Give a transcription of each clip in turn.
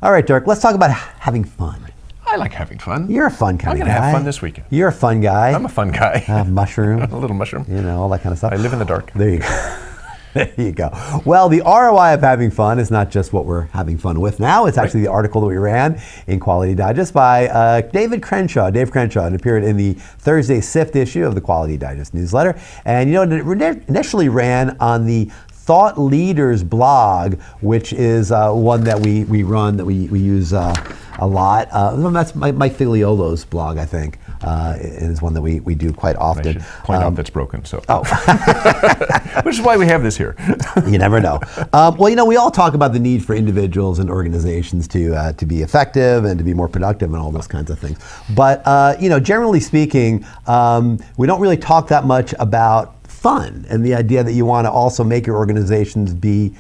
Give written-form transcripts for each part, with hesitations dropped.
All right, Dirk, let's talk about having fun. I like having fun. You're a fun kind of guy. I'm going to have fun this weekend. You're a fun guy. I'm a fun guy. Mushroom. A little mushroom. You know, all that kind of stuff. I live in the dark. There you go. There you go. Well, the ROI of having fun is not just what we're having fun with now. It's actually the article that we ran in Quality Digest by Dave Crenshaw. It appeared in the Thursday SIFT issue of the Quality Digest newsletter. And you know, it initially ran on the Thought Leaders blog, which is one that we run, that we use a lot. That's Mike Figliolo's blog, I think. It is one that we do quite often. I should point out that's broken. So, which is why we have this here. You never know. Well, you know, we all talk about the need for individuals and organizations to be effective and to be more productive and all those kinds of things. But you know, generally speaking, we don't really talk that much about fun and the idea that you want to also make your organizations be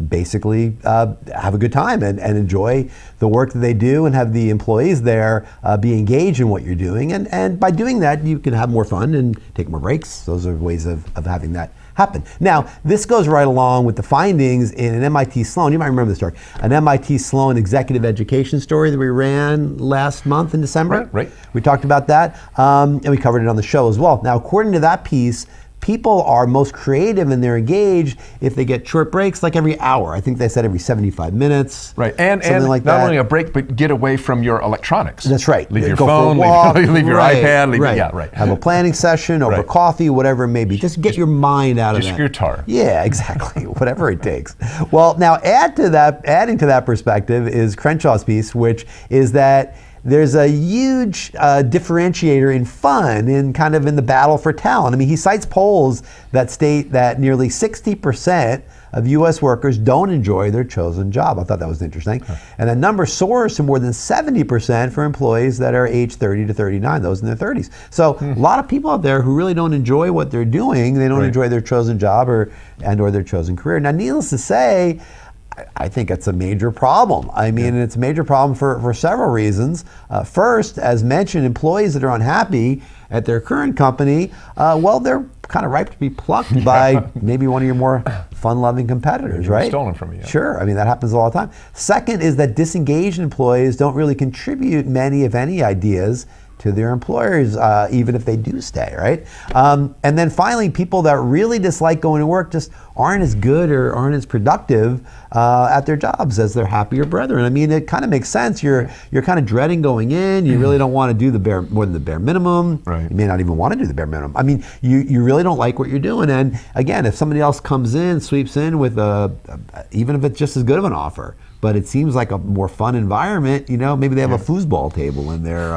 basically have a good time and enjoy the work that they do, and have the employees there be engaged in what you're doing. And by doing that, you can have more fun and take more breaks. Those are ways of having that happen. Now, this goes right along with the findings in an MIT Sloan, you might remember this, Dirk, an MIT Sloan executive education story that we ran last month in December. Right. We talked about that, and we covered it on the show as well. Now, according to that piece, people are most creative and they're engaged if they get short breaks, like every hour. I think they said every 75 minutes. Right, and like not that. Only a break, but get away from your electronics. That's right. Leave your Go phone, for a walk, leave your right, iPad. Right. Yeah, right. Have a planning session over coffee, whatever it may be. Just get your mind out of that. Just your guitar. Yeah, exactly. Whatever it takes. Well, now adding to that perspective is Crenshaw's piece, which is that there's a huge differentiator in fun in the battle for talent. I mean, he cites polls that state that nearly 60% of U.S. workers don't enjoy their chosen job. I thought that was interesting. And that number soars to more than 70% for employees that are age 30 to 39, those in their 30s. So a lot of people out there who really don't enjoy what they're doing. They don't enjoy their chosen job or their chosen career. Now, needless to say, I think it's a major problem. I mean, it's a major problem for several reasons. First, as mentioned, employees that are unhappy at their current company, well, they're kind of ripe to be plucked by maybe one of your more fun-loving competitors, right? Stolen from you. Yeah. Sure, I mean, that happens all the time. Second is that disengaged employees don't really contribute many, if any, ideas to their employers, even if they do stay, right? And then finally, people that really dislike going to work just aren't as good or aren't as productive at their jobs as their happier brethren. I mean, it kind of makes sense. You're kind of dreading going in. You really don't want to do more than the bare minimum. Right. You may not even want to do the bare minimum. I mean, you really don't like what you're doing. And again, if somebody else comes in, sweeps in with even if it's just as good of an offer, but it seems like a more fun environment, you know, maybe they have a foosball table in there,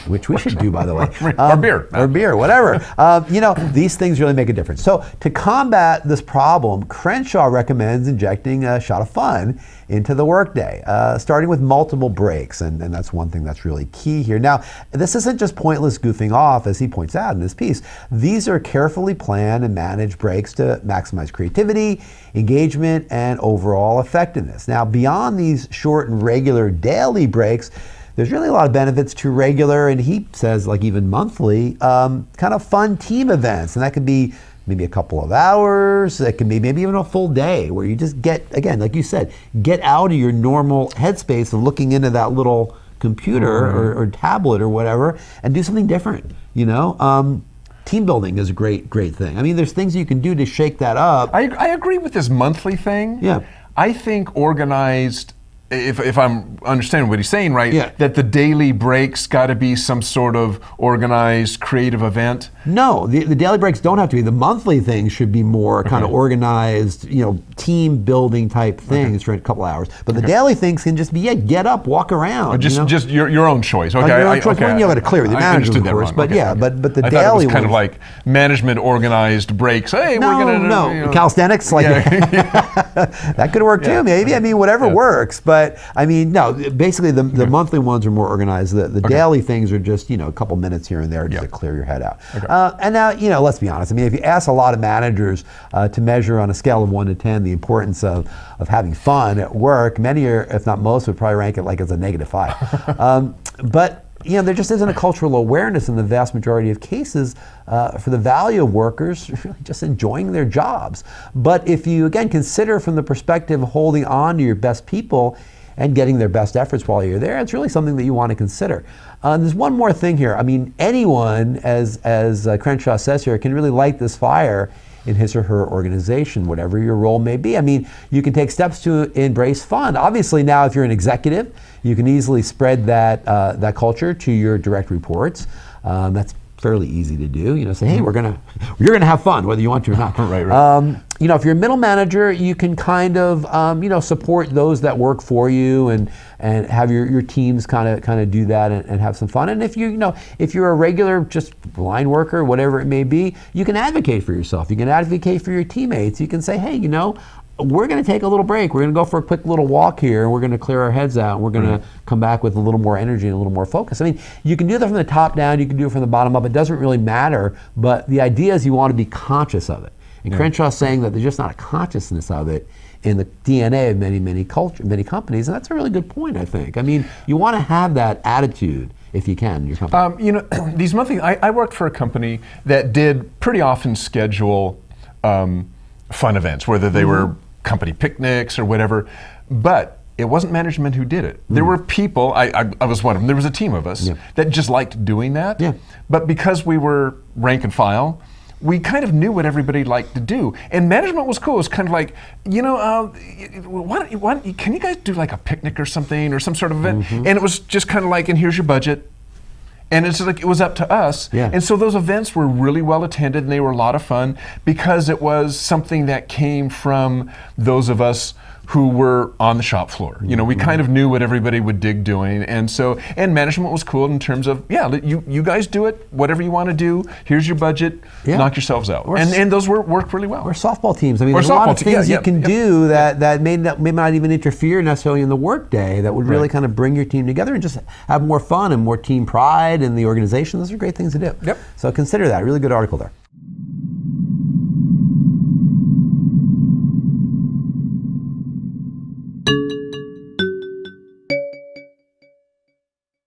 which we should do, by the way. Or beer. Or beer, whatever. You know, these things really make a difference. So to combat this problem, Crenshaw recommends injecting a shot of fun into the workday, starting with multiple breaks, and that's one thing that's really key here. Now, this isn't just pointless goofing off, as he points out in this piece. These are carefully planned and managed breaks to maximize creativity, engagement, and overall effectiveness. Now, beyond these short and regular daily breaks, there's really a lot of benefits to regular, and he says like even monthly, kind of fun team events, and that could be maybe a couple of hours. It can be maybe even a full day where you just get, again, like you said, get out of your normal headspace of looking into that little computer or tablet or whatever and do something different, you know? Team building is a great thing. I mean, there's things you can do to shake that up. I agree with this monthly thing. Yeah. I think organized, if I'm understanding what he's saying right, yeah. that the daily breaks got to be some sort of organized, creative event. No, the daily breaks don't have to be. The monthly things should be more kind of organized, you know, team building type things for a couple hours. But the daily things can just be, get up, walk around. Just your own choice. Okay. Your own choice. When you have it clear, the manager, of course. But but the I daily thought it was kind ones, of like management organized breaks. Hey, no, we're gonna you know, calisthenics, like that could work too. Maybe. I mean, whatever works. But I mean, no. Basically, the monthly ones are more organized. The daily things are just, you know, a couple minutes here and there just to clear your head out. And now, you know, let's be honest. I mean, if you ask a lot of managers to measure on a scale of 1 to 10 the importance of having fun at work, many, or if not most, would probably rank it like as a -5. But there just isn't a cultural awareness in the vast majority of cases for the value of workers just enjoying their jobs. But if you, again, consider from the perspective of holding on to your best people and getting their best efforts while you're there, it's really something that you want to consider. There's one more thing here. I mean, anyone, as Crenshaw says here, can really light this fire in his or her organization, whatever your role may be. I mean, you can take steps to embrace fun. Obviously now, if you're an executive, you can easily spread that culture to your direct reports. That's fairly easy to do. Say, hey, you're gonna have fun whether you want to or not. Right. If you're a middle manager, you can kind of support those that work for you and have your teams kind of do that and have some fun. And if if you're a regular just line worker, whatever it may be, you can advocate for yourself. You can advocate for your teammates. You can say, hey, we're going to take a little break. We're going to go for a quick little walk here, and we're going to clear our heads out, and we're going to come back with a little more energy and a little more focus. I mean, you can do that from the top down, you can do it from the bottom up. It doesn't really matter, but the idea is you want to be conscious of it. And Crenshaw's saying that there's just not a consciousness of it in the DNA of many companies, and that's a really good point, I think. I mean, you want to have that attitude if you can in your company. These monthly, I worked for a company that did pretty often schedule fun events, whether they were company picnics or whatever, but it wasn't management who did it. There were people, I was one of them, there was a team of us that just liked doing that, but because we were rank and file, we kind of knew what everybody liked to do. And management was cool. It was kind of like, can you guys do like a picnic or something or some sort of event? And it was just kind of like, and here's your budget. And it's like, it was up to us. And so those events were really well attended and they were a lot of fun because it was something that came from those of us who were on the shop floor. We kind of knew what everybody would dig doing. And management was cool in terms of, you guys do it, whatever you want to do, here's your budget, knock yourselves out. And those worked really well. Or softball teams. I mean, there's a lot of things you can do that may not even interfere necessarily in the workday that would really kind of bring your team together and just have more fun and more team pride in the organization. Those are great things to do. So consider that. Really good article there.